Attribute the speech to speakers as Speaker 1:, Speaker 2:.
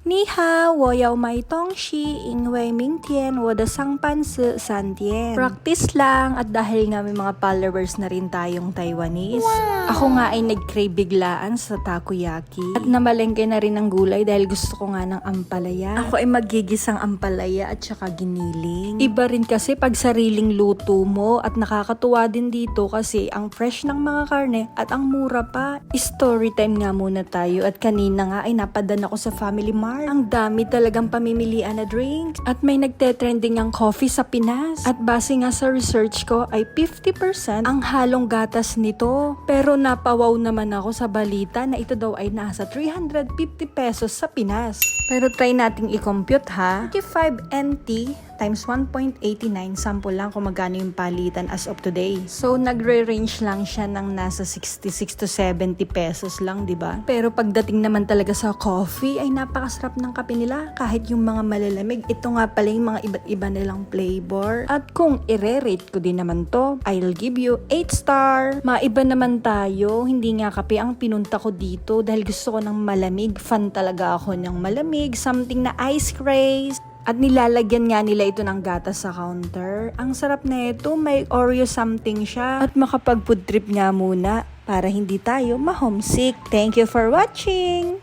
Speaker 1: 你好，我有买东西，因为明天我的上班是3点. Practice lang at dahil nga may mga followers na rin tayong Taiwanese. Ako nga ay nag-crave biglaan sa takoyaki. At namalengke na rin ng gulay dahil gusto ko nga ng ampalaya. Ako ay magigisang ampalaya at saka giniling. Iba rin kasi pag sariling luto mo at nakakatuwa din dito kasi ang fresh ng mga karne at ang mura pa. Story time nga muna tayo at kanina nga ay napadan ako sa Family Mart. Ang dami talagang pamimilian na drinks at may nagte-trending ang coffee sa Pinas. At base nga sa research ko ay 50% ang halong gatas nito. Pero napawaw naman ako sa balita na ito daw ay nasa 350 pesos sa Pinas. Pero try nating i-compute ha. 55 NT times 1.89, sample lang kung magkano yung palitan as of today. So, nagre-range lang siya ng nasa 66 to 70 pesos lang, di ba? Pero pagdating naman talaga sa coffee, ay napakasarap ng kape nila. Kahit yung mga malalamig, ito nga pala yung mga iba't iba nilang flavor. At kung i-rate ko din naman to, I'll give you 8 star. Maiba naman tayo, hindi nga kape ang pinunta ko dito dahil gusto ko ng malamig. Fan talaga ako ng malamig, something na ice craze. At nilalagyan nga nila ito ng gatas sa counter. Ang sarap na ito, may Oreo something siya. At makapag food trip nga muna para hindi tayo ma-homesick. Thank you for watching!